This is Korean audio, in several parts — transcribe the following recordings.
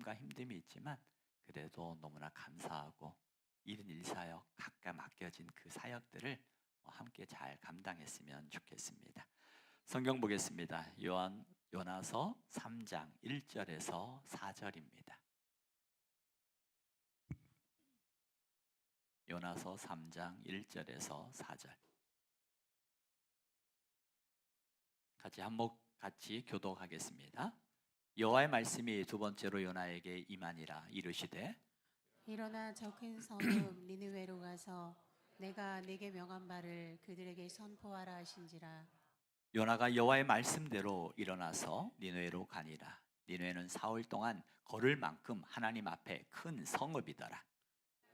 어려움과 힘듦이 있지만 그래도 너무나 감사하고 이른 일사역 각각 맡겨진 그 사역들을 함께 잘 감당했으면 좋겠습니다. 성경 보겠습니다. 요나서 3장 1절에서 4절입니다. 요나서 3장 1절에서 4절. 같이 교독하겠습니다. 여호와의 말씀이 두 번째로 요나에게 임하니라. 이르시되 일어나 저 큰 성읍 니느웨로 가서 내가 네게 명한 바를 그들에게 선포하라 하신지라. 요나가 여호와의 말씀대로 일어나서 니느웨로 가니라. 니느웨는 사흘 동안 걸을 만큼 하나님 앞에 큰 성읍이더라.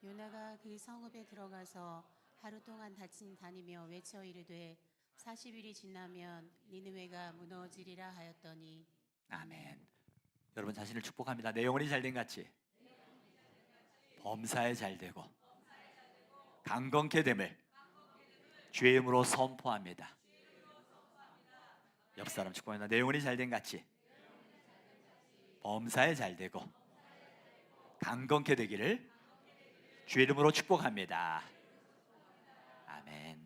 요나가 그 성읍에 들어가서 하루 동안 다니며 외쳐 이르되 40일이 지나면 니느웨가 무너지리라 하였더니. 아멘. 여러분 자신을 축복합니다. 내 영혼이 잘된 같이 범사에 잘되고 강건케 됨을 주의 이름으로 선포합니다. 옆 사람 축복합니다. 내 영혼이 잘된 같이 범사에 잘되고 강건케 되기를 주의 이름으로 축복합니다. 아멘.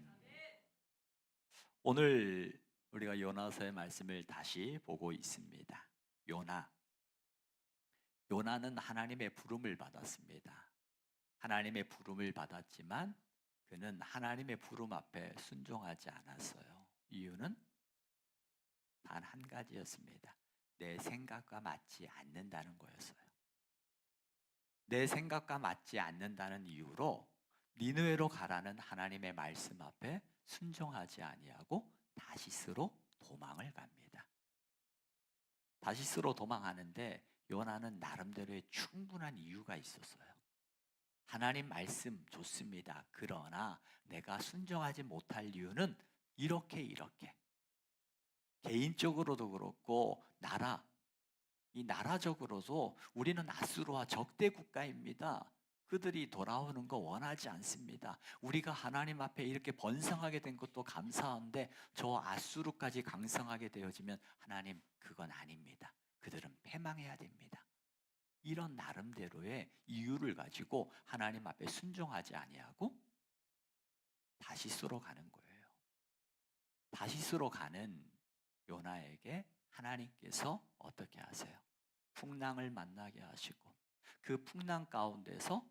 오늘 우리가 요나서의 말씀을 다시 보고 있습니다. 요나는 하나님의 부름을 받았습니다. 하나님의 부름을 받았지만 그는 하나님의 부름 앞에 순종하지 않았어요. 이유는 단 한 가지였습니다. 내 생각과 맞지 않는다는 거였어요. 내 생각과 맞지 않는다는 이유로 니느웨로 가라는 하나님의 말씀 앞에 순종하지 아니하고 다시스로 도망을 갑니다. 다시스로 도망하는데 요나는 나름대로의 충분한 이유가 있었어요. 하나님 말씀 좋습니다. 그러나 내가 순종하지 못할 이유는 이렇게 개인적으로도 그렇고 이 나라적으로도 우리는 아수르와 적대 국가입니다. 그들이 돌아오는 거 원하지 않습니다. 우리가 하나님 앞에 이렇게 번성하게 된 것도 감사한데 저 아수르까지 강성하게 되어지면 하나님 그건 아닙니다. 그들은 패망해야 됩니다. 이런 나름대로의 이유를 가지고 하나님 앞에 순종하지 아니하고 다시스로 가는 거예요. 다시스로 가는 요나에게 하나님께서 어떻게 하세요? 풍랑을 만나게 하시고 그 풍랑 가운데서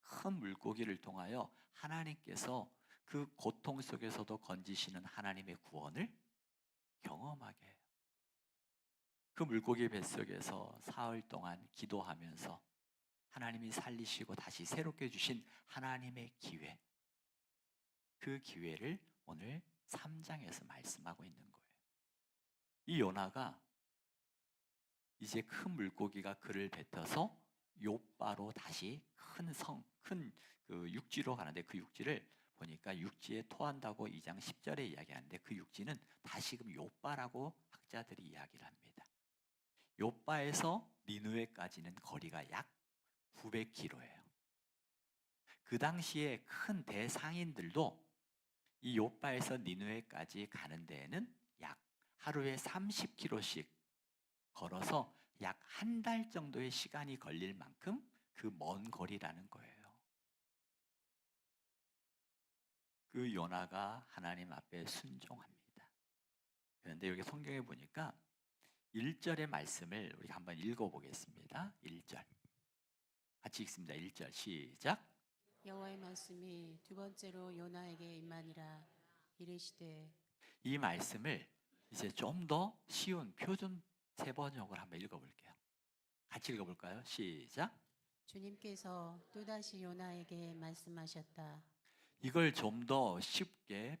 큰 물고기를 통하여 하나님께서 그 고통 속에서도 건지시는 하나님의 구원을 경험하게 해요. 그 물고기 뱃속에서 사흘 동안 기도하면서 하나님이 살리시고 다시 새롭게 주신 하나님의 기회, 그 기회를 오늘 3장에서 말씀하고 있는 거예요. 이 요나가 이제 큰 물고기가 그를 뱉어서 욥바로 다시 큰 육지로 가는데 그 육지를 보니까 육지에 토한다고 2장 10절에 이야기하는데 그 육지는 다시금 욥바라고 학자들이 이야기를 합니다. 욥바에서 니느웨까지는 거리가 약 900km예요. 그 당시에 큰 대상인들도 이 욥바에서 니느웨까지 가는 데에는 약 하루에 30km씩 걸어서 약 한 달 정도의 시간이 걸릴 만큼 그 먼 거리라는 거예요. 그 요나가 하나님 앞에 순종합니다. 그런데 여기 성경에 보니까 1절의 말씀을 우리가 한번 읽어보겠습니다. 1절 같이 읽습니다. 1절 시작. 여호와의 말씀이 두 번째로 요나에게 임하니라. 이르시되. 이 말씀을 이제 좀 더 쉬운 표준 세번역을 한번 읽어볼게요. 같이 읽어볼까요? 시작. 주님께서 또다시 요나에게 말씀하셨다. 이걸 좀 더 쉽게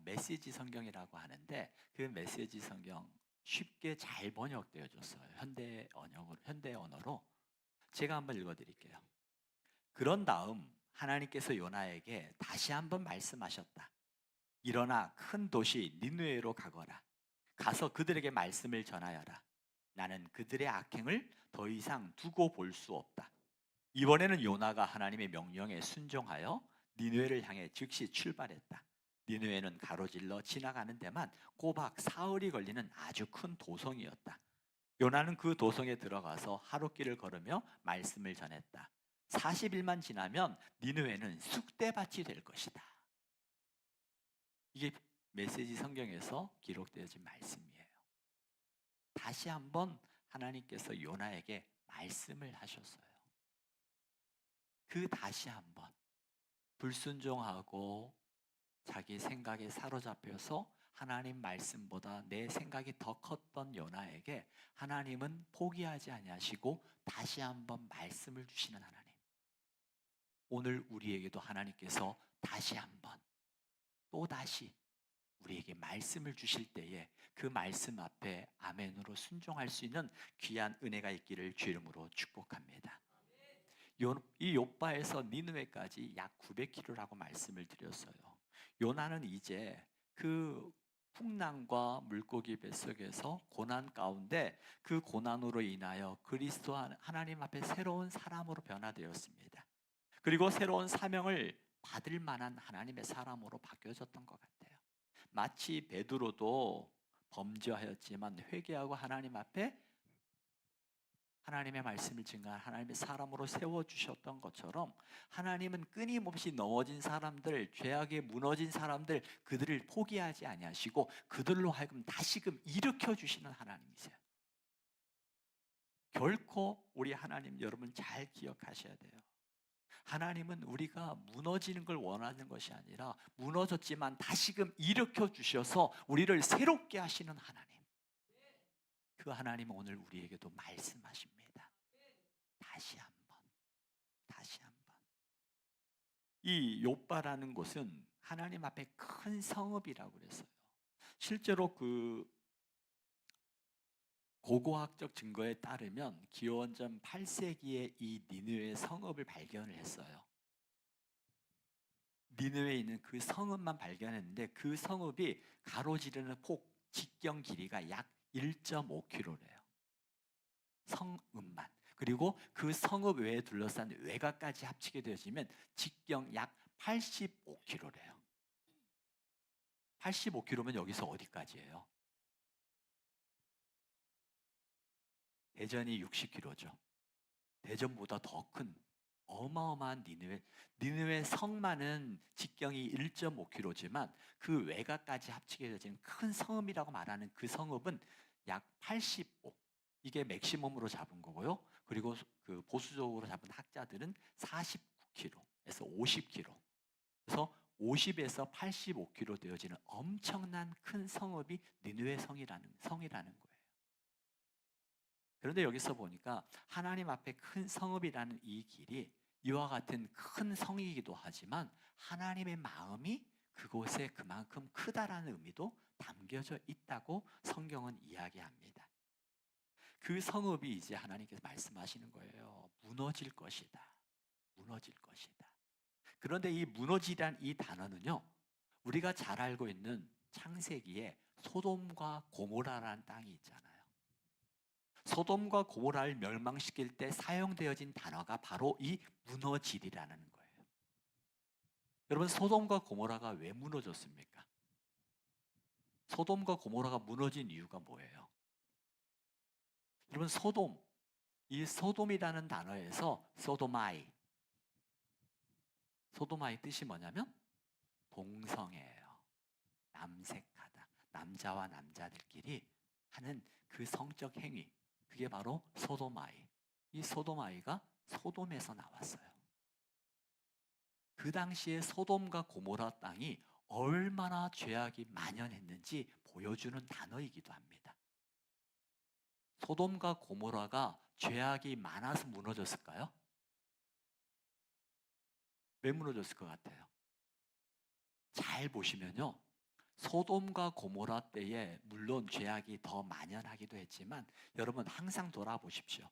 메시지 성경이라고 하는데 그 메시지 성경 쉽게 잘 번역되어 줬어요. 현대 언어로 제가 한번 읽어드릴게요. 그런 다음 하나님께서 요나에게 다시 한번 말씀하셨다. 일어나 큰 도시 니느웨로 가거라. 가서 그들에게 말씀을 전하여라. 나는 그들의 악행을 더 이상 두고 볼 수 없다. 이번에는 요나가 하나님의 명령에 순종하여 니느웨를 향해 즉시 출발했다. 니느웨는 가로질러 지나가는 데만 꼬박 사흘이 걸리는 아주 큰 도성이었다. 요나는 그 도성에 들어가서 하룻길을 걸으며 말씀을 전했다. 40일만 지나면 니느웨는 쑥대밭이 될 것이다. 이게 메시지 성경에서 기록되어진 말씀이에요. 다시 한번 하나님께서 요나에게 말씀을 하셨어요. 그 다시 한번 불순종하고 자기 생각에 사로잡혀서 하나님 말씀보다 내 생각이 더 컸던 요나에게 하나님은 포기하지 아니하시고 다시 한번 말씀을 주시는 하나님. 오늘 우리에게도 하나님께서 다시 한번 또다시 우리에게 말씀을 주실 때에 그 말씀 앞에 아멘으로 순종할 수 있는 귀한 은혜가 있기를 주 이름으로 축복합니다. 이 욥바에서 니느웨까지 약 900km라고 말씀을 드렸어요. 요나는 이제 그 풍랑과 물고기 뱃속에서 고난 가운데 그 고난으로 인하여 그리스도 하나님 앞에 새로운 사람으로 변화되었습니다. 그리고 새로운 사명을 받을 만한 하나님의 사람으로 바뀌어졌던 것 같아요. 마치 베드로도 범죄하였지만 회개하고 하나님 앞에 하나님의 말씀을 증거한 하나님의 사람으로 세워주셨던 것처럼 하나님은 끊임없이 넘어진 사람들, 죄악에 무너진 사람들, 그들을 포기하지 아니하시고 그들로 하여금 다시금 일으켜주시는 하나님이세요. 결코 우리 하나님 여러분 잘 기억하셔야 돼요. 하나님은 우리가 무너지는 걸 원하는 것이 아니라 무너졌지만 다시금 일으켜주셔서 우리를 새롭게 하시는 하나님. 그 하나님은 오늘 우리에게도 말씀하십니다. 다시 한번, 다시 한번. 이 욥바라는 곳은 하나님 앞에 큰 성읍이라고 그랬어요. 실제로 그 고고학적 증거에 따르면 기원전 8세기에 이 니느웨 성읍을 발견을 했어요. 니느웨에 있는 그 성읍만 발견했는데 그 성읍이 가로지르는 직경 길이가 약 1.5km래요. 성읍만. 그리고 그 성읍 외에 둘러싼 외곽까지 합치게 되어지면 직경 약 85km래요. 85km면 여기서 어디까지예요? 대전이 60km죠. 대전보다 더 큰 어마어마한 니느웨. 니느웨 성만은 직경이 1.5km지만 그 외곽까지 합치게 되어진 큰 성읍이라고 말하는 그 성읍은 약 85. 이게 맥시멈으로 잡은 거고요. 그리고 그 보수적으로 잡은 학자들은 49km에서 50km. 그래서 50에서 85km 되어지는 엄청난 큰 성읍이 니느웨 성이라는 거예요. 그런데 여기서 보니까 하나님 앞에 큰 성읍이라는 이 길이 이와 같은 큰 성이기도 하지만 하나님의 마음이 그곳에 그만큼 크다라는 의미도 담겨져 있다고 성경은 이야기합니다. 그 성읍이 이제 하나님께서 말씀하시는 거예요. 무너질 것이다. 무너질 것이다. 그런데 이 무너지란 이 단어는요, 우리가 잘 알고 있는 창세기에 소돔과 고모라라는 땅이 있잖아요. 소돔과 고모라를 멸망시킬 때 사용되어진 단어가 바로 이 무너지리라는 거예요. 여러분, 소돔과 고모라가 왜 무너졌습니까? 소돔과 고모라가 무너진 이유가 뭐예요? 여러분, 이 소돔이라는 단어에서 소도마이 뜻이 뭐냐면 동성애예요. 남색하다. 남자와 남자들끼리 하는 그 성적 행위, 그게 바로 소도마이. 이 소도마이가 소돔에서 나왔어요. 그 당시에 소돔과 고모라 땅이 얼마나 죄악이 만연했는지 보여주는 단어이기도 합니다. 소돔과 고모라가 죄악이 많아서 무너졌을까요? 왜 무너졌을 것 같아요? 잘 보시면요, 소돔과 고모라 때에 물론 죄악이 더 만연하기도 했지만 여러분 항상 돌아보십시오.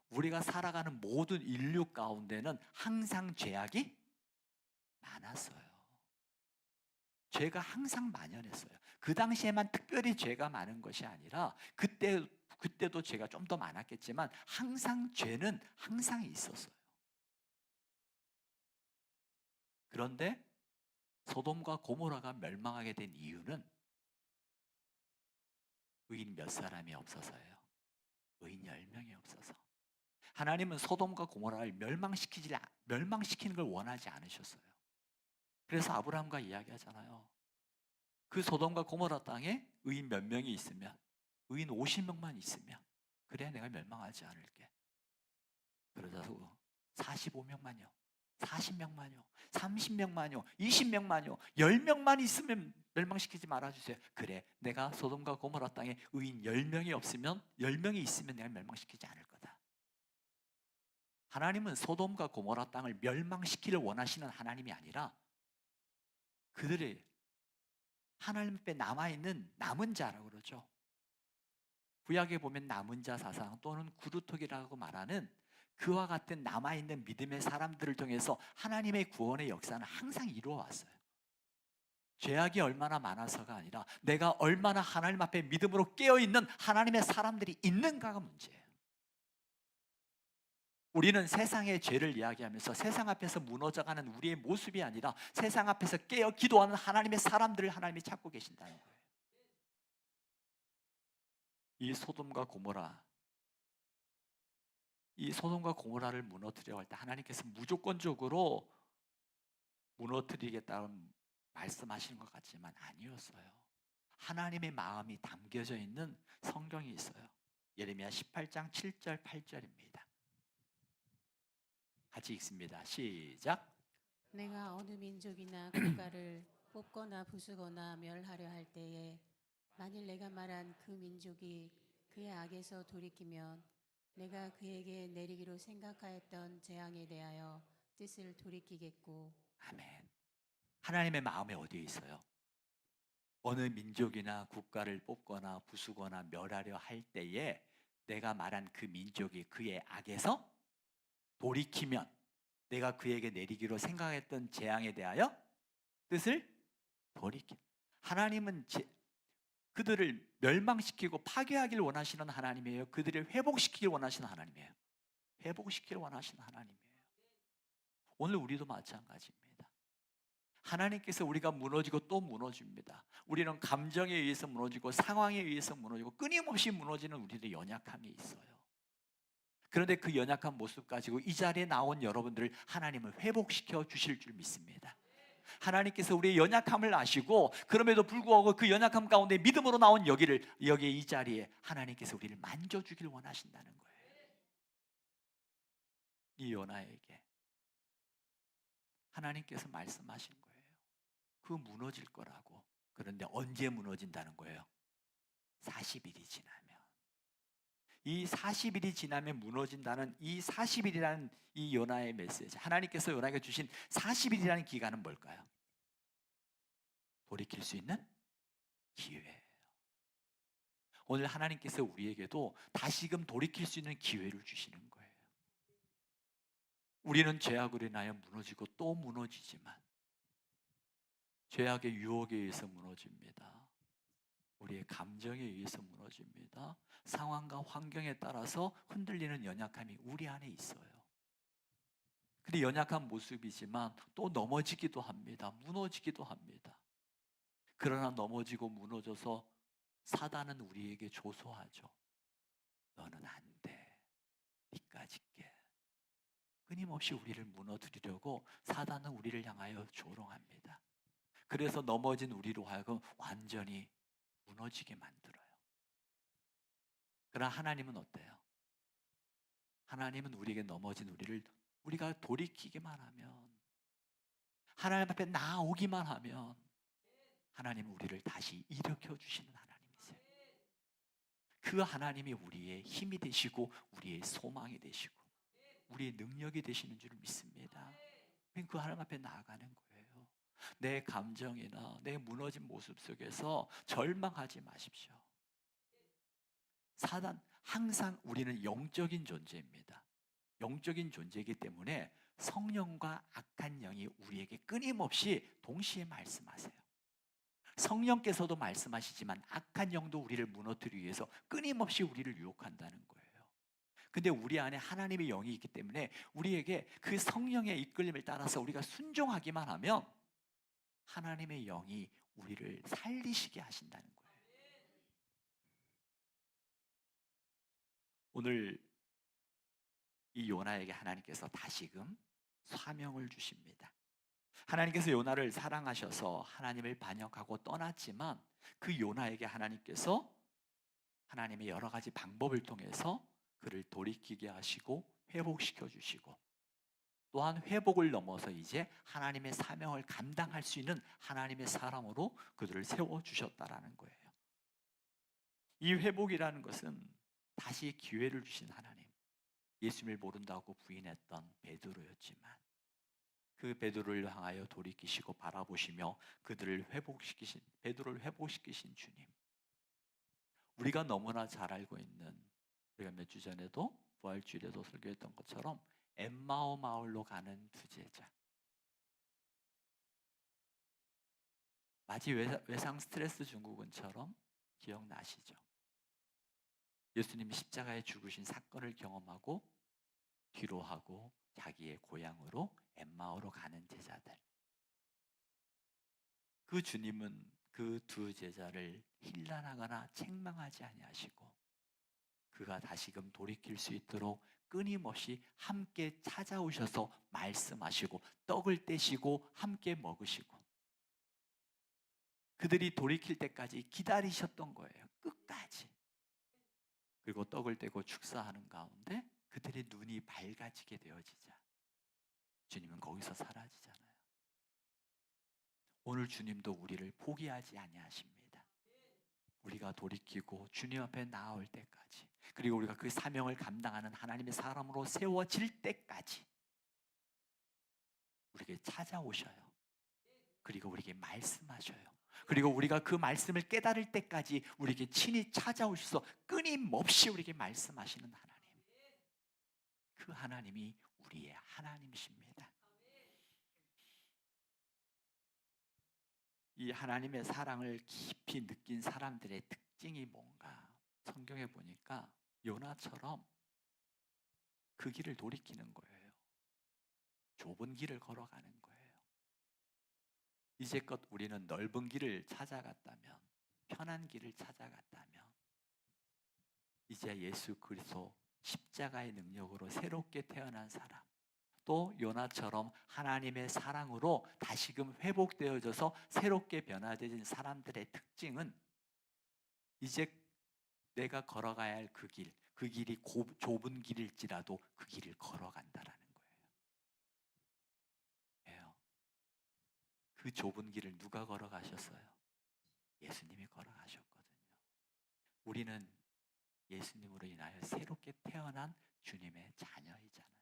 우리가 살아가는 모든 인류 가운데는 항상 죄악이 많았어요. 죄가 항상 만연했어요. 그 당시에만 특별히 죄가 많은 것이 아니라 그때도 죄가 좀 더 많았겠지만 항상 죄는 항상 있었어요. 그런데 소돔과 고모라가 멸망하게 된 이유는 의인 몇 사람이 없어서예요. 의인 10명이 없어서. 하나님은 소돔과 고모라를 멸망시키는 걸 원하지 않으셨어요. 그래서 아브라함과 이야기하잖아요. 그 소돔과 고모라 땅에 의인 몇 명이 있으면, 의인 50명만 있으면 그래 내가 멸망하지 않을게. 그러자서 45명만요, 40명만요, 30명만요, 20명만요, 10명만 있으면 멸망시키지 말아주세요. 그래 내가 소돔과 고모라 땅에 의인 10명이 없으면, 10명이 있으면 내가 멸망시키지 않을 거다. 하나님은 소돔과 고모라 땅을 멸망시키를 원하시는 하나님이 아니라 그들의 하나님 앞에 남아있는 남은 자라고 그러죠. 구약에 보면 남은 자 사상 또는 구루토기라고 말하는 그와 같은 남아있는 믿음의 사람들을 통해서 하나님의 구원의 역사는 항상 이루어왔어요. 죄악이 얼마나 많아서가 아니라 내가 얼마나 하나님 앞에 믿음으로 깨어있는 하나님의 사람들이 있는가가 문제예요. 우리는 세상의 죄를 이야기하면서 세상 앞에서 무너져가는 우리의 모습이 아니라 세상 앞에서 깨어 기도하는 하나님의 사람들을 하나님이 찾고 계신다는 거예요. 이 소돔과 고모라를 무너뜨려 할 때 하나님께서 무조건적으로 무너뜨리겠다는 말씀하시는 것 같지만 아니었어요. 하나님의 마음이 담겨져 있는 성경이 있어요. 예레미야 18장 7절 8절입니다. 같이 읽습니다. 시작. 내가 어느 민족이나 국가를 뽑거나 부수거나 멸하려 할 때에 만일 내가 말한 그 민족이 그의 악에서 돌이키면 내가 그에게 내리기로 생각하였던 재앙에 대하여 뜻을 돌이키겠고. 아멘. 하나님의 마음에 어디에 있어요? 어느 민족이나 국가를 뽑거나 부수거나 멸하려 할 때에 내가 말한 그 민족이 그의 악에서 돌이키면 내가 그에게 내리기로 생각했던 재앙에 대하여 뜻을 돌이키. 하나님은 그들을 멸망시키고 파괴하기를 원하시는 하나님이에요? 그들을 회복시키기를 원하시는 하나님이에요? 회복시키기를 원하시는 하나님이에요. 오늘 우리도 마찬가지입니다. 하나님께서 우리가 무너지고 또 무너집니다. 우리는 감정에 의해서 무너지고 상황에 의해서 무너지고 끊임없이 무너지는 우리들의 연약함이 있어요. 그런데 그 연약한 모습 가지고 이 자리에 나온 여러분들을 하나님은 회복시켜 주실 줄 믿습니다. 하나님께서 우리의 연약함을 아시고 그럼에도 불구하고 그 연약함 가운데 믿음으로 나온 여기에 이 자리에 하나님께서 우리를 만져주길 원하신다는 거예요. 이 요나에게 하나님께서 말씀하신 거예요. 그 무너질 거라고. 그런데 언제 무너진다는 거예요? 40일이 지나면. 이 40일이 지나면 무너진다는 이 40일이라는 이 요나의 메시지, 하나님께서 요나에게 주신 40일이라는 기간은 뭘까요? 돌이킬 수 있는 기회예요. 오늘 하나님께서 우리에게도 다시금 돌이킬 수 있는 기회를 주시는 거예요. 우리는 죄악으로 인하여 무너지고 또 무너지지만 죄악의 유혹에 의해서 무너집니다. 우리의 감정에 의해서 무너집니다. 상황과 환경에 따라서 흔들리는 연약함이 우리 안에 있어요. 근데 연약한 모습이지만 또 넘어지기도 합니다. 무너지기도 합니다. 그러나 넘어지고 무너져서 사단은 우리에게 조소하죠. 너는 안 돼. 니까짓 게. 끊임없이 우리를 무너뜨리려고 사단은 우리를 향하여 조롱합니다. 그래서 넘어진 우리로 하여금 완전히 무너지게 만들어요. 그러나 하나님은 어때요? 하나님은 우리에게 넘어진 우리를 우리가 돌이키기만 하면, 하나님 앞에 나오기만 하면 하나님은 우리를 다시 일으켜 주시는 하나님이세요. 그 하나님이 우리의 힘이 되시고 우리의 소망이 되시고 우리의 능력이 되시는 줄 믿습니다. 그 하나님 앞에 나아가는 거예요. 내 감정이나 내 무너진 모습 속에서 절망하지 마십시오. 항상 우리는 영적인 존재입니다. 영적인 존재이기 때문에 성령과 악한 영이 우리에게 끊임없이 동시에 말씀하세요. 성령께서도 말씀하시지만 악한 영도 우리를 무너뜨리기 위해서 끊임없이 우리를 유혹한다는 거예요. 근데 우리 안에 하나님의 영이 있기 때문에 우리에게 그 성령의 이끌림을 따라서 우리가 순종하기만 하면 하나님의 영이 우리를 살리시게 하신다는 거예요. 오늘 이 요나에게 하나님께서 다시금 사명을 주십니다. 하나님께서 요나를 사랑하셔서 하나님을 반역하고 떠났지만 그 요나에게 하나님께서 하나님의 여러 가지 방법을 통해서 그를 돌이키게 하시고 회복시켜 주시고, 또한 회복을 넘어서 이제 하나님의 사명을 감당할 수 있는 하나님의 사람으로 그들을 세워주셨다라는 거예요. 이 회복이라는 것은 다시 기회를 주신 하나님, 예수님을 모른다고 부인했던 베드로였지만 그 베드로를 향하여 돌이키시고 바라보시며 그들을 회복시키신, 베드로를 회복시키신 주님, 우리가 너무나 잘 알고 있는, 우리가 몇 주 전에도 부활주일에도 설교했던 것처럼 엠마오 마을로 가는 두 제자, 마치 외상 스트레스 증후군처럼 기억나시죠? 예수님이 십자가에 죽으신 사건을 경험하고 뒤로 하고 자기의 고향으로 엠마오로 가는 제자들, 그 주님은 그 두 제자를 힐난하거나 책망하지 아니하시고 그가 다시금 돌이킬 수 있도록 끊임없이 함께 찾아오셔서 말씀하시고 떡을 떼시고 함께 먹으시고 그들이 돌이킬 때까지 기다리셨던 거예요. 끝까지. 그리고 떡을 떼고 축사하는 가운데 그들의 눈이 밝아지게 되어지자 주님은 거기서 사라지잖아요. 오늘 주님도 우리를 포기하지 아니하십니다. 우리가 돌이키고 주님 앞에 나아올 때까지, 그리고 우리가 그 사명을 감당하는 하나님의 사람으로 세워질 때까지 우리에게 찾아오셔요. 그리고 우리에게 말씀하셔요. 그리고 우리가 그 말씀을 깨달을 때까지 우리에게 친히 찾아오셔서 끊임없이 우리에게 말씀하시는 하나님, 그 하나님이 우리의 하나님이십니다. 이 하나님의 사랑을 깊이 느낀 사람들의 특징이 뭔가 성경에 보니까 요나처럼 그 길을 돌이키는 거예요. 좁은 길을 걸어가는 거예요. 이제껏 우리는 넓은 길을 찾아갔다면, 편한 길을 찾아갔다면, 이제 예수 그리스도 십자가의 능력으로 새롭게 태어난 사람, 또 요나처럼 하나님의 사랑으로 다시금 회복되어져서 새롭게 변화되진 사람들의 특징은 이제 내가 걸어가야 할 그 길, 그 길이 좁은 길일지라도 그 길을 걸어간다라는 거예요. 왜요? 그 좁은 길을 누가 걸어가셨어요? 예수님이 걸어가셨거든요. 우리는 예수님으로 인하여 새롭게 태어난 주님의 자녀이잖아요.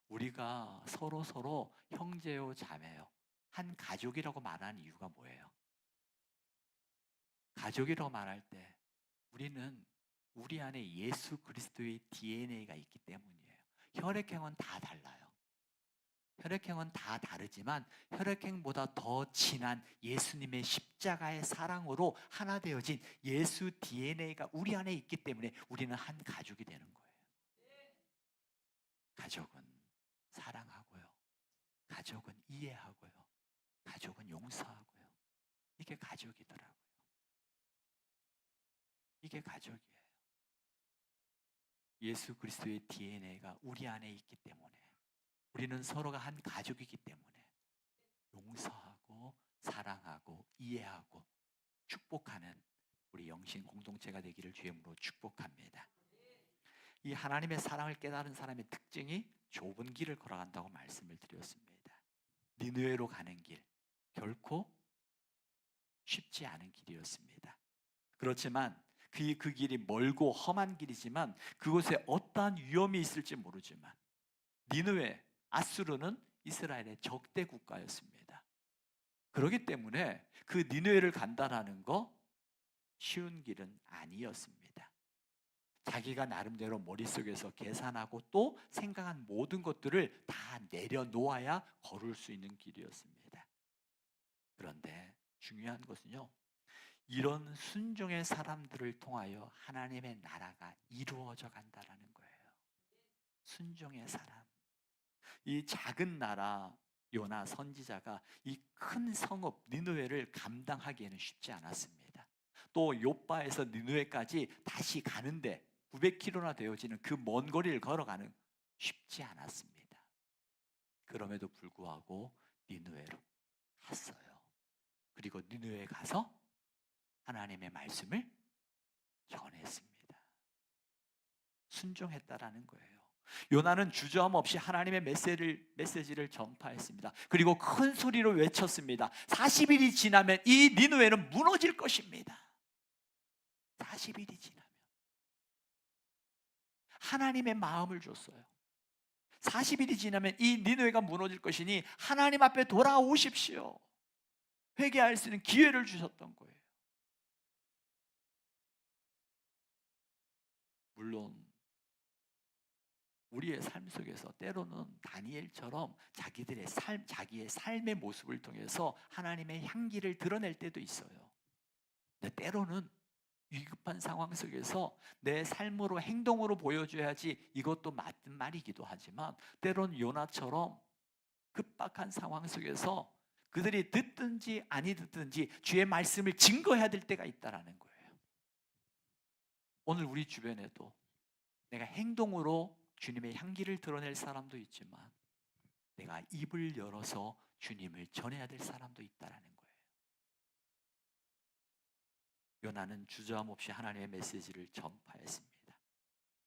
우리가 서로 형제요 자매요, 한 가족이라고 말하는 이유가 뭐예요? 가족이라고 말할 때 우리는 우리 안에 예수 그리스도의 DNA가 있기 때문이에요. 혈액형은 다 달라요. 혈액형은 다 다르지만 혈액형보다 더 진한 예수님의 십자가의 사랑으로 하나 되어진 예수 DNA가 우리 안에 있기 때문에 우리는 한 가족이 되는 거예요. 가족은 사랑하고요, 가족은 이해하고요, 가족은 용서하고요. 이게 가족이더라고요. 이게 가족이에요. 예수 그리스도의 DNA가 우리 안에 있기 때문에, 우리는 서로가 한 가족이기 때문에 용서하고 사랑하고 이해하고 축복하는 우리 영신 공동체가 되기를 주의 이름으로 축복합니다. 이 하나님의 사랑을 깨달은 사람의 특징이 좁은 길을 걸어간다고 말씀을 드렸습니다. 니느웨로 가는 길, 결코 쉽지 않은 길이었습니다. 그렇지만 그 길이 멀고 험한 길이지만 그곳에 어떠한 위험이 있을지 모르지만 니느웨, 아수르는 이스라엘의 적대 국가였습니다. 그렇기 때문에 그 니느웨를 간다라는 거 쉬운 길은 아니었습니다. 자기가 나름대로 머릿속에서 계산하고 또 생각한 모든 것들을 다 내려놓아야 걸을 수 있는 길이었습니다. 그런데 중요한 것은요, 이런 순종의 사람들을 통하여 하나님의 나라가 이루어져 간다라는 거예요. 순종의 사람. 이 작은 나라 요나 선지자가 이 큰 성읍 니느웨를 감당하기에는 쉽지 않았습니다. 또 요바에서 니느웨까지 다시 가는데 900km나 되어지는 그 먼 거리를 걸어가는 쉽지 않았습니다. 그럼에도 불구하고 니느웨로 갔어요. 그리고 니느웨에 가서 하나님의 말씀을 전했습니다. 순종했다라는 거예요. 요나는 주저함 없이 하나님의 메시지를 전파했습니다. 그리고 큰 소리로 외쳤습니다. 40일이 지나면 이 니느웨는 무너질 것입니다. 40일이 지나면 하나님의 마음을 줬어요. 40일이 지나면 이 니느웨가 무너질 것이니 하나님 앞에 돌아오십시오. 회개할 수 있는 기회를 주셨던 거예요. 물론 우리의 삶 속에서 때로는 다니엘처럼 자기의 삶의 모습을 통해서 하나님의 향기를 드러낼 때도 있어요. 근데 때로는 위급한 상황 속에서 내 삶으로 행동으로 보여줘야지 이것도 맞는 말이기도 하지만 때로는 요나처럼 급박한 상황 속에서 그들이 듣든지 아니 듣든지 주의 말씀을 증거해야 될 때가 있다라는 거예요. 오늘 우리 주변에도 내가 행동으로 주님의 향기를 드러낼 사람도 있지만 내가 입을 열어서 주님을 전해야 될 사람도 있다라는 거예요. 요나는 주저함 없이 하나님의 메시지를 전파했습니다.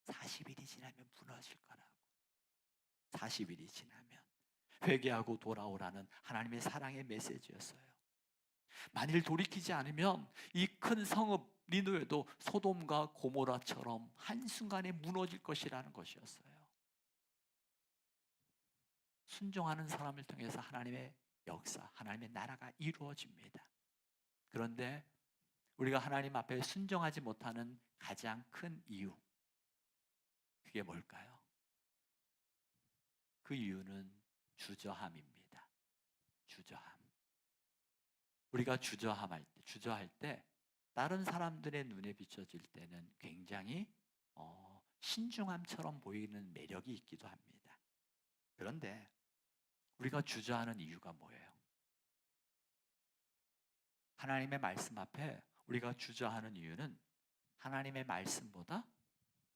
40일이 지나면 무너질 거라고. 40일이 지나면 회개하고 돌아오라는 하나님의 사랑의 메시지였어요. 만일 돌이키지 않으면 이 큰 성읍 니느웨도 소돔과 고모라처럼 한순간에 무너질 것이라는 것이었어요. 순종하는 사람을 통해서 하나님의 역사, 하나님의 나라가 이루어집니다. 그런데 우리가 하나님 앞에 순종하지 못하는 가장 큰 이유, 그게 뭘까요? 그 이유는 주저함입니다. 주저함. 우리가 주저할 때 다른 사람들의 눈에 비춰질 때는 굉장히 신중함처럼 보이는 매력이 있기도 합니다. 그런데 우리가 주저하는 이유가 뭐예요? 하나님의 말씀 앞에 우리가 주저하는 이유는 하나님의 말씀보다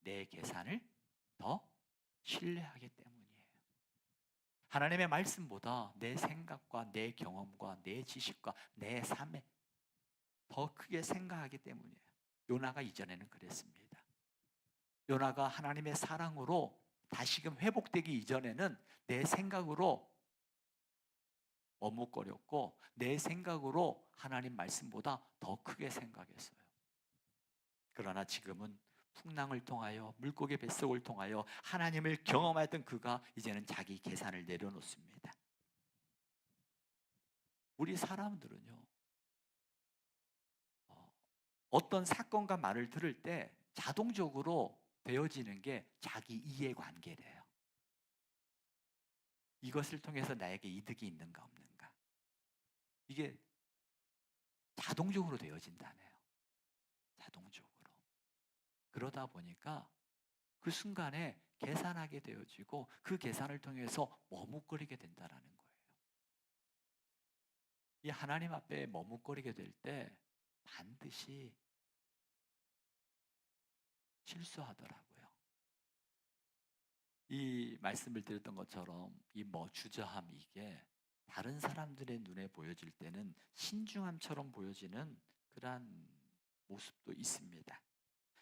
내 계산을 더 신뢰하기 때문이에요. 하나님의 말씀보다 내 생각과 내 경험과 내 지식과 내 삶에 더 크게 생각하기 때문이에요. 요나가 이전에는 그랬습니다. 요나가 하나님의 사랑으로 다시금 회복되기 이전에는 내 생각으로 머뭇거렸고 내 생각으로 하나님 말씀보다 더 크게 생각했어요. 그러나 지금은 풍랑을 통하여 물고기 뱃속을 통하여 하나님을 경험했던 그가 이제는 자기 계산을 내려놓습니다. 우리 사람들은요, 어떤 사건과 말을 들을 때 자동적으로 되어지는 게 자기 이해관계래요. 이것을 통해서 나에게 이득이 있는가 없는가, 이게 자동적으로 되어진다네요. 자동적으로. 그러다 보니까 그 순간에 계산하게 되어지고 그 계산을 통해서 머뭇거리게 된다는 거예요. 이 하나님 앞에 머뭇거리게 될 때 반드시 실수하더라고요. 이 말씀을 드렸던 것처럼 이 주저함, 이게 다른 사람들의 눈에 보여질 때는 신중함처럼 보여지는 그러한 모습도 있습니다.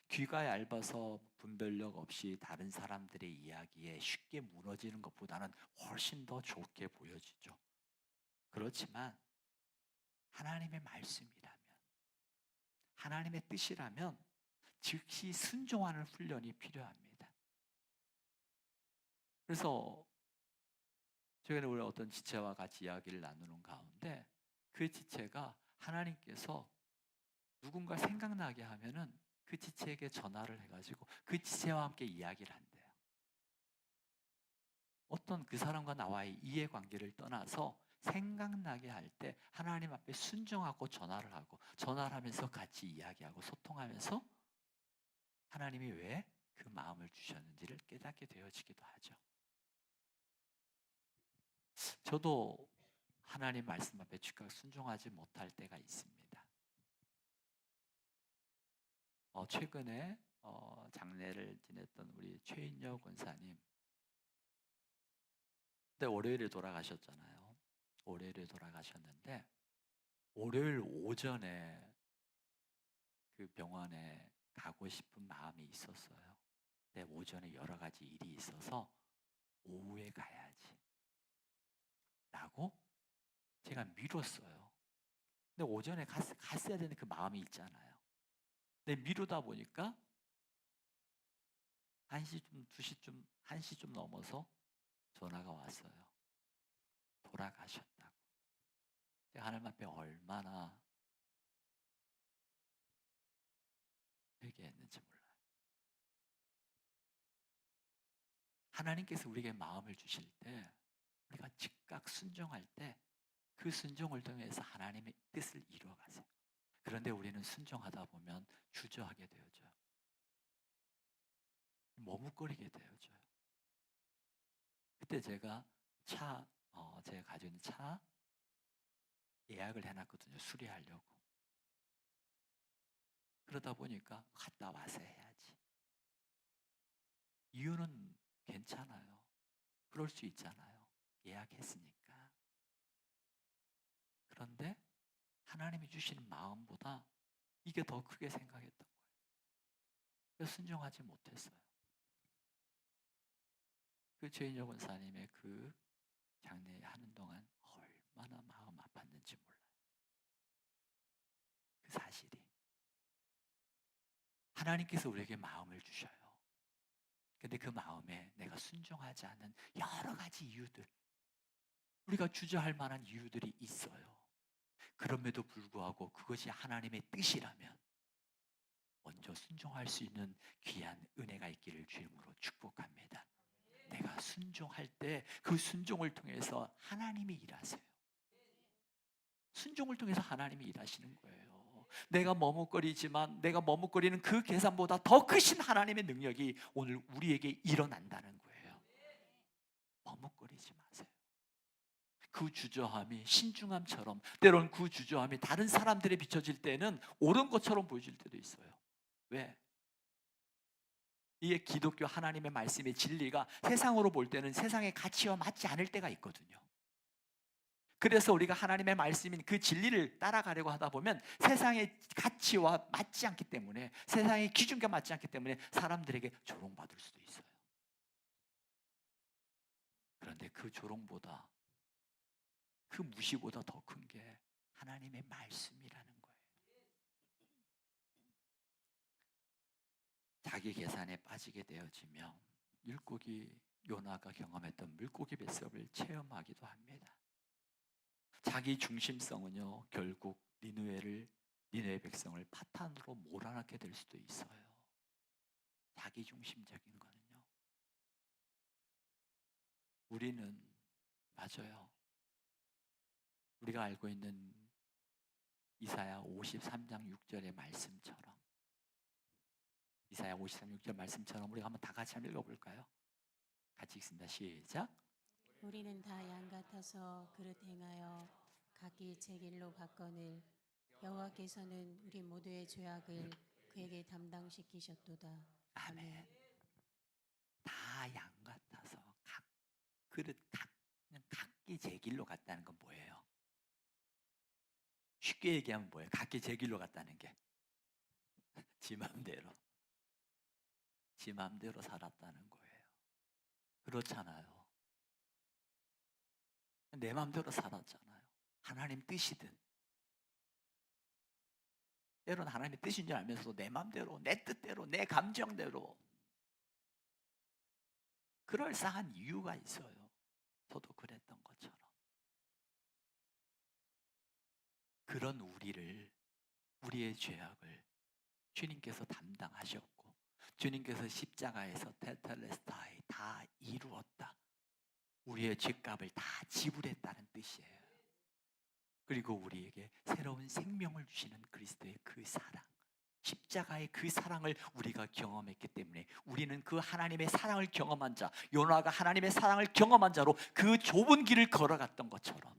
귀가 얇아서 분별력 없이 다른 사람들의 이야기에 쉽게 무너지는 것보다는 훨씬 더 좋게 보여지죠. 그렇지만 하나님의 말씀이라면, 하나님의 뜻이라면 즉시 순종하는 훈련이 필요합니다. 그래서 최근에 우리 어떤 지체와 같이 이야기를 나누는 가운데 그 지체가 하나님께서 누군가 생각나게 하면은 그 지체에게 전화를 해가지고 그 지체와 함께 이야기를 한대요. 어떤 그 사람과 나와의 이해관계를 떠나서 생각나게 할 때 하나님 앞에 순종하고 전화를 하면서 같이 이야기하고 소통하면서 하나님이 왜 그 마음을 주셨는지를 깨닫게 되어지기도 하죠. 저도 하나님 말씀 앞에 즉각 순종하지 못할 때가 있습니다. 최근에 장례를 지냈던 우리 최인여 권사님. 그때 월요일에 돌아가셨잖아요. 월요일에 돌아가셨는데 월요일 오전에 그 병원에 가고 싶은 마음이 있었어요. 근데 오전에 여러 가지 일이 있어서 오후에 가야지 라고 제가 미뤘어요. 근데 오전에 갔어야 되는 그 마음이 있잖아요. 근데 미루다 보니까 1시쯤, 2시쯤, 1시쯤 넘어서 전화가 왔어요. 돌아가셨다고. 제가 하나님 앞에 얼마나 회개했는지 몰라요. 하나님께서 우리에게 마음을 주실 때 우리가 즉각 순종할 때 그 순종을 통해서 하나님의 뜻을 이루어가세요. 그런데 우리는 순종하다 보면 주저하게 되어져요. 머뭇거리게 되어져요. 그때 제가 제가 가지고 있는 차 예약을 해놨거든요. 수리하려고. 그러다 보니까 갔다 와서 해야지. 이유는 괜찮아요. 그럴 수 있잖아요. 예약했으니까. 그런데 하나님이 주시는 마음보다 이게 더 크게 생각했던 거예요. 그래서 순종하지 못했어요. 그 최인여 권사님의 그 장례 하는 동안 얼마나 마음 아팠는지 몰라요. 그 사실이. 하나님께서 우리에게 마음을 주셔요. 근데 그 마음에 내가 순종하지 않은 여러 가지 이유들, 우리가 주저할 만한 이유들이 있어요. 그럼에도 불구하고 그것이 하나님의 뜻이라면 먼저 순종할 수 있는 귀한 은혜가 있기를 주님으로 축복합니다. 내가 순종할 때 그 순종을 통해서 하나님이 일하세요. 순종을 통해서 하나님이 일하시는 거예요. 내가 머뭇거리지만 내가 머뭇거리는 그 계산보다 더 크신 하나님의 능력이 오늘 우리에게 일어난다는 거예요. 머뭇거리지 마세요. 그 주저함이 신중함처럼, 때로는 그 주저함이 다른 사람들에 비춰질 때는 옳은 것처럼 보여질 때도 있어요. 왜? 이게 기독교 하나님의 말씀의 진리가 세상으로 볼 때는 세상의 가치와 맞지 않을 때가 있거든요. 그래서 우리가 하나님의 말씀인 그 진리를 따라가려고 하다 보면 세상의 가치와 맞지 않기 때문에, 세상의 기준과 맞지 않기 때문에 사람들에게 조롱받을 수도 있어요. 그런데 그 조롱보다, 그 무시보다 더 큰 게 하나님의 말씀이라는 거예요. 자기 계산에 빠지게 되어지면 물고기 요나가 경험했던 물고기 뱃섭을 체험하기도 합니다. 자기 중심성은요, 결국 니느웨 백성을 파탄으로 몰아넣게 될 수도 있어요. 자기 중심적인 거는요. 우리는 맞아요. 우리가 알고 있는 이사야 53장 6절의 말씀처럼, 이사야 53장 6절 말씀처럼 우리가 한번 다 같이 한번 읽어볼까요? 같이 읽습니다. 시작. 우리는 다 양 같아서 그릇 행하여 각기 제 길로 갔거늘 여호와께서는 우리 모두의 죄악을 그에게 담당시키셨도다. 아멘. 다 양 같아서 그냥 각기 제 길로 갔다는 건 뭐예요? 쉽게 얘기하면 뭐예요? 각기 제 길로 갔다는 게 지 맘대로 살았다는 거예요. 그렇잖아요. 내 맘대로 살았잖아요. 하나님 뜻이든, 때로는 하나님의 뜻인 줄 알면서도 내 맘대로, 내 뜻대로, 내 감정대로. 그럴싸한 이유가 있어요. 저도 그랬던 것처럼. 그런 우리의 죄악을 주님께서 담당하셨고, 주님께서 십자가에서 테텔레스타이 다 이루었다. 우리의 죄값을 다 지불했다는 뜻이에요. 그리고 우리에게 새로운 생명을 주시는 그리스도의 그 사랑, 십자가의 그 사랑을 우리가 경험했기 때문에 우리는 그 하나님의 사랑을 경험한 자, 요나가 하나님의 사랑을 경험한 자로 그 좁은 길을 걸어갔던 것처럼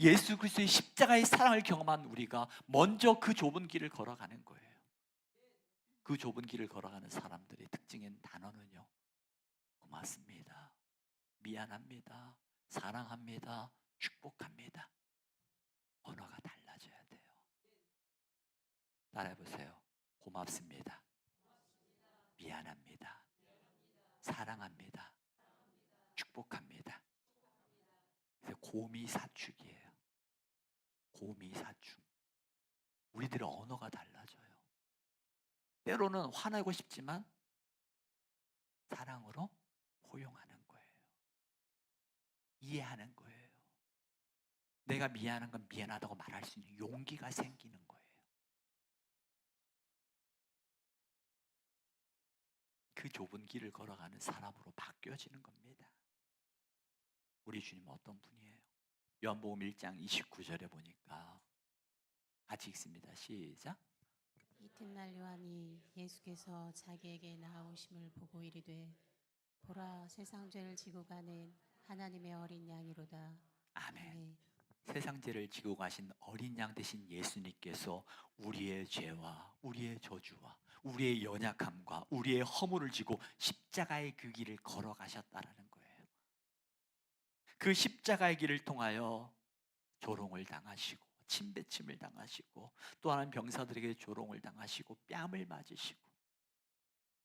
예수 그리스도의 십자가의 사랑을 경험한 우리가 먼저 그 좁은 길을 걸어가는 거예요. 그 좁은 길을 걸어가는 사람들의 특징인 단어는요, 고맙습니다, 미안합니다, 사랑합니다, 축복합니다. 언어가 달라져야 돼요. 따라해보세요. 고맙습니다, 미안합니다, 사랑합니다, 축복합니다. 그래서 고미사축이에요. 고미사축. 우리들의 언어가 달라져요. 때로는 화내고 싶지만 사랑으로 포용하는 거예요. 이해하는 거예요. 내가 미안한 건 미안하다고 말할 수 있는 용기가 생기는 거예요. 그 좁은 길을 걸어가는 사람으로 바뀌어지는 겁니다. 우리 주님은 어떤 분이에요? 요한복음 1장 29절에 보니까 같이 읽습니다. 시작. 이튿날 요한이 예수께서 자기에게 나아오심을 보고 이르되 보라 세상 죄를 지고 가는 하나님의 어린 양이로다. 아멘. 아멘. 세상 죄를 지고 가신 어린 양 되신 예수님께서 우리의 죄와 우리의 저주와 우리의 연약함과 우리의 허물을 지고 십자가의 그 길을 걸어가셨다라는 거예요. 그 십자가의 길을 통하여 조롱을 당하시고 침뱉음을 당하시고 또 하나는 병사들에게 조롱을 당하시고 뺨을 맞으시고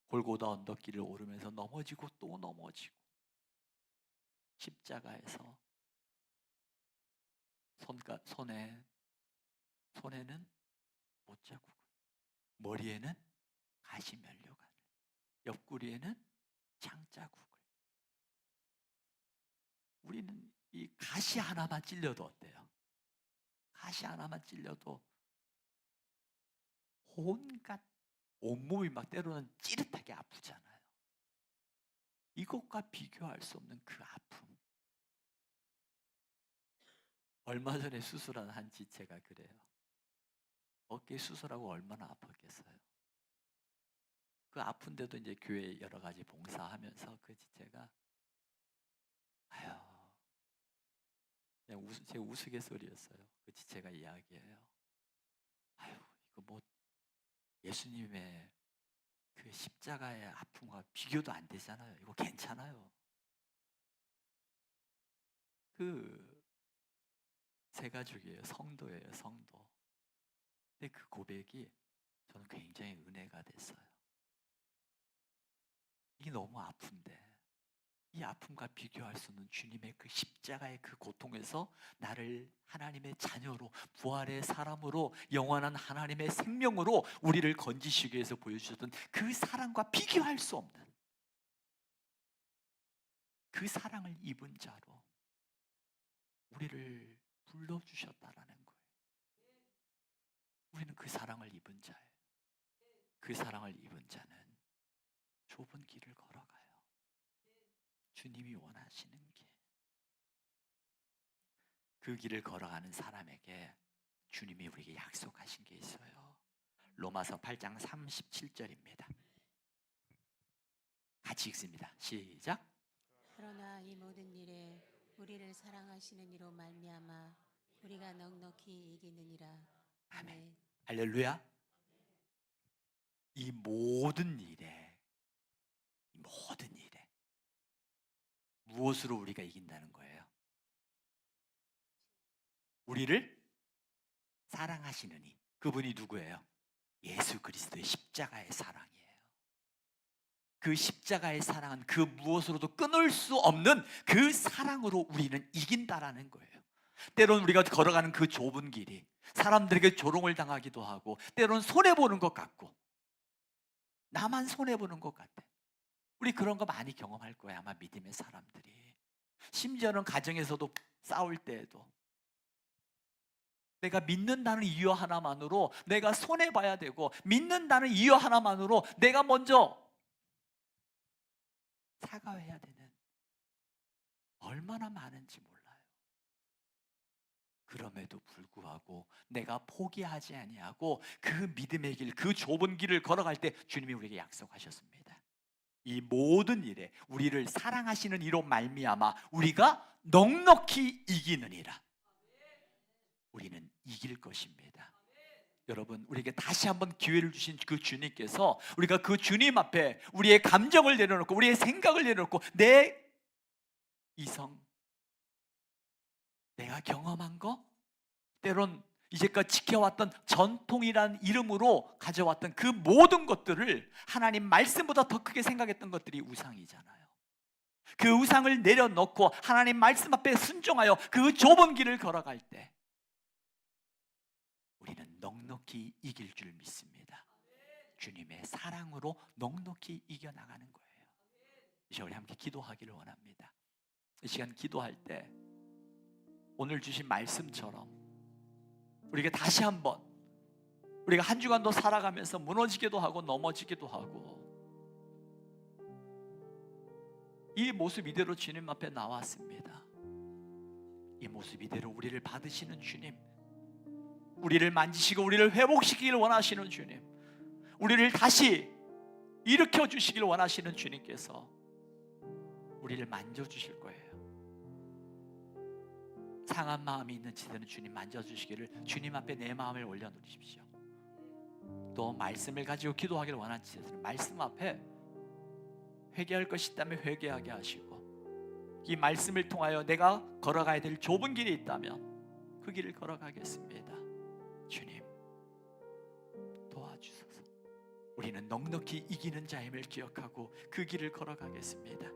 골고다 언덕길을 오르면서 넘어지고 또 넘어지고 십자가에서 손에는 못자국을, 머리에는 가시면류관을, 옆구리에는 창자국을. 우리는 이 가시 하나만 찔려도 어때요? 가시 하나만 찔려도 온갖 온몸이 막 때로는 찌릿하게 아프잖아요. 이것과 비교할 수 없는 그 아픔. 얼마 전에 수술한 한 지체가 그래요. 어깨 수술하고 얼마나 아팠겠어요. 그 아픈데도 이제 교회 여러 가지 봉사하면서 그 지체가 아유, 그냥 제 우스갯소리였어요. 그 지체가 이야기해요. 아유, 이거 뭐 예수님의 그 십자가의 아픔과 비교도 안 되잖아요. 이거 괜찮아요. 그 세 가족이에요. 성도예요, 성도. 근데 그 고백이 저는 굉장히 은혜가 됐어요. 이게 너무 아픈데 이 아픔과 비교할 수 없는 주님의 그 십자가의 그 고통에서 나를 하나님의 자녀로, 부활의 사람으로, 영원한 하나님의 생명으로 우리를 건지시기 위해서 보여주셨던 그 사랑과 비교할 수 없는 그 사랑을 입은 자로 우리를 불러주셨다라는 거예요. 우리는 그 사랑을 입은 자예요. 그 사랑을 입은 자는 좁은 길을 걸어가요. 주님이 원하시는 길. 그 길을 걸어가는 사람에게 주님이 우리에게 약속하신 게 있어요. 로마서 8장 37절입니다. 같이 읽습니다. 시작. 그러나 이 모든 일에 우리를 사랑하시는 이로 말미암아 우리가 넉넉히 이기느니라. 아멘. 할렐루야. 이 모든 일에 무엇으로 우리가 이긴다는 거예요? 우리를 사랑하시느니. 그분이 누구예요? 예수 그리스도의 십자가의 사랑이에요. 그 십자가의 사랑은 그 무엇으로도 끊을 수 없는 그 사랑으로 우리는 이긴다라는 거예요. 때로는 우리가 걸어가는 그 좁은 길이 사람들에게 조롱을 당하기도 하고 때로는 손해보는 것 같고 나만 손해보는 것 같아. 우리 그런 거 많이 경험할 거예요. 아마 믿음의 사람들이. 심지어는 가정에서도 싸울 때에도 내가 믿는다는 이유 하나만으로 내가 손해봐야 되고 믿는다는 이유 하나만으로 내가 먼저 사과해야 되는 얼마나 많은지 몰라요. 그럼에도 불구하고 내가 포기하지 아니하고 그 믿음의 길, 그 좁은 길을 걸어갈 때 주님이 우리에게 약속하셨습니다. 이 모든 일에 우리를 사랑하시는 이로 말미암아 우리가 넉넉히 이기느니라. 우리는 이길 것입니다. 여러분, 우리에게 다시 한번 기회를 주신 그 주님께서 우리가 그 주님 앞에 우리의 감정을 내려놓고 우리의 생각을 내려놓고 내 이성, 내가 경험한 거, 때론 이제까지 지켜왔던 전통이란 이름으로 가져왔던 그 모든 것들을 하나님 말씀보다 더 크게 생각했던 것들이 우상이잖아요. 그 우상을 내려놓고 하나님 말씀 앞에 순종하여 그 좁은 길을 걸어갈 때 우리는 넉넉히 이길 줄 믿습니다. 주님의 사랑으로 넉넉히 이겨나가는 거예요. 이제 우리 함께 기도하기를 원합니다. 이 시간 기도할 때 오늘 주신 말씀처럼 우리가 다시 한번 우리가 한 주간도 살아가면서 무너지기도 하고 넘어지기도 하고 이 모습 이대로 주님 앞에 나왔습니다. 이 모습 이대로 우리를 받으시는 주님, 우리를 만지시고 우리를 회복시키길 원하시는 주님, 우리를 다시 일으켜 주시길 원하시는 주님께서 우리를 만져주실 거예요. 상한 마음이 있는 지대는 주님 만져주시기를 주님 앞에 내 마음을 올려놓으십시오. 또 말씀을 가지고 기도하기를 원하는 지대는 말씀 앞에 회개할 것이 있다면 회개하게 하시고 이 말씀을 통하여 내가 걸어가야 될 좁은 길이 있다면 그 길을 걸어가겠습니다. 주님 도와주소서. 우리는 넉넉히 이기는 자임을 기억하고 그 길을 걸어가겠습니다.